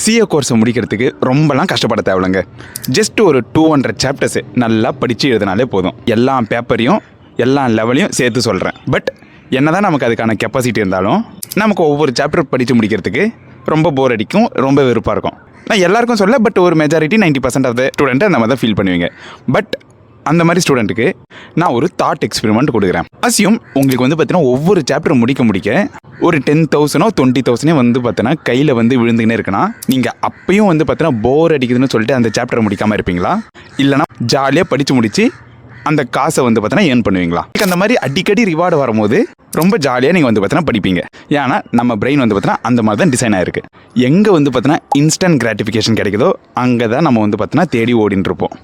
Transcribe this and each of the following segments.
CA கோர்ஸை முடிக்கிறதுக்கு ரொம்பலாம் கஷ்டப்பட தேவையில்லைங்க. ஜஸ்ட் ஒரு 200 சாப்டர்ஸு நல்லா படித்து எழுதினாலே போதும். எல்லா பேப்பரையும் எல்லா லெவலையும் சேர்த்து சொல்கிறேன். பட் என்ன தான் நமக்கு அதுக்கான கெப்பாசிட்டி இருந்தாலும் நமக்கு ஒவ்வொரு சாப்டர் படித்து முடிக்கிறதுக்கு ரொம்ப போர் அடிக்கும், ரொம்ப வெறுப்பாக இருக்கும். நான் எல்லாருக்கும் சொல்ல, பட் ஒரு மெஜாரிட்டி 90% ஆஃப் த ஸ்டூடெண்ட்டை நம்ம தான் ஃபீல் பண்ணுவீங்க. பட் அந்த மாதிரி ஸ்டூடெண்ட்டுக்கு நான் ஒரு தாட் எக்ஸ்பெரிமெண்ட் கொடுக்குறேன். அசியும் உங்களுக்கு வந்து பார்த்தீங்கன்னா ஒவ்வொரு சாப்டர் முடிக்க ஒரு 10,000 20,000 வந்து பார்த்தீங்கன்னா கையில் வந்து விழுந்துக்கினே இருக்குன்னா நீங்கள் அப்பயும் வந்து பார்த்தீங்கன்னா போர் அடிக்குதுன்னு சொல்லிட்டு அந்த சாப்டரை முடிக்காமல் இருப்பீங்களா? இல்லைனா ஜாலியாக படித்து முடித்து அந்த காசை வந்து பார்த்தீங்கன்னா ஏர்ன் பண்ணுவீங்களா? அந்த மாதிரி அடிக்கடி ரிவார்டு வரும்போது ரொம்ப ஜாலியாக நீங்கள் வந்து பார்த்தீங்கன்னா படிப்பீங்க. ஏன்னா நம்ம பிரெயின் வந்து பார்த்தீங்கன்னா அந்த மாதிரி தான் டிசைன் ஆகிருக்கு. எங்கே வந்து பார்த்தீங்கன்னா இன்ஸ்டன்ட் கிராட்டிஃபிகேஷன் கிடைக்குதோ அங்கே தான் நம்ம வந்து பார்த்தீங்கன்னா தேடி ஓடின்னு இருப்போம்.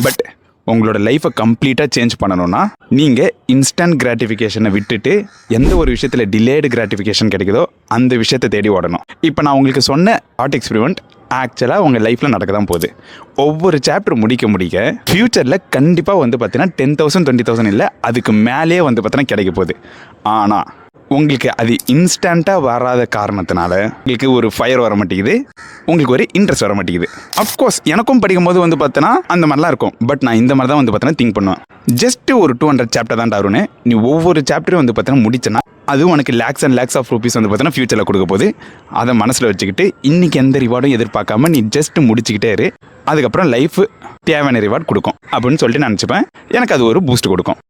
பட் உங்களோட லைஃப்பை கம்ப்ளீட்டாக சேஞ்ச் பண்ணணும்னா நீங்கள் இன்ஸ்டன்ட் கிராட்டிஃபிகேஷனை விட்டுட்டு எந்த ஒரு விஷயத்தில் டிலேடு கிராட்டிஃபிகேஷன் கிடைக்குதோ அந்த விஷயத்தை தேடி ஓடணும். இப்போ நான் உங்களுக்கு சொன்ன தாட் எக்ஸ்பெரிமெண்ட் ஆக்சுவலாக உங்கள் லைஃப்பில் நடக்க தான் போகுது. ஒவ்வொரு சாப்டர் முடிக்க ஃப்யூச்சரில் கண்டிப்பாக வந்து பார்த்தீங்கன்னா 10,000 20,000 இல்லை, அதுக்கு மேலேயே வந்து பார்த்தீங்கன்னா கிடைக்க போகுது. ஆனால் உங்களுக்கு அது இன்ஸ்டண்ட்டாக வராத காரணத்தினால உங்களுக்கு ஒரு ஃபயர் வர மாட்டேங்குது, உங்களுக்கு ஒரு இன்ட்ரெஸ்ட் வர மாட்டேங்குது. அஃப்கோர்ஸ் எனக்கும் படிக்கும்போது வந்து பார்த்தோன்னா அந்த மாதிரிலாம் இருக்கும். பட் நான் இந்த மாதிரி தான் வந்து பார்த்தோன்னா திங்க் பண்ணுவேன். ஜஸ்ட்டு ஒரு 200 சாப்டர் தான் டாருன்னு நீ ஒவ்வொரு சாப்டரும் வந்து பார்த்தோன்னா முடிச்சேன்னா அது உனக்கு lakhs and lakhs of rupees வந்து பார்த்தோன்னா ஃபியூச்சரில் கொடுக்க போகுது. அதை மனசில் வச்சுக்கிட்டு இன்றைக்கி எந்த ரிவார்டும் எதிர்பார்க்காம நீ ஜஸ்ட்டு முடிச்சுக்கிட்டே இரு. அதுக்கப்புறம் லைஃப் தேவையான ரிவார்ட் கொடுக்கும் அப்படின்னு சொல்லிட்டு நான் நினச்சிப்பேன். எனக்கு அது ஒரு பூஸ்ட் கொடுக்கும்.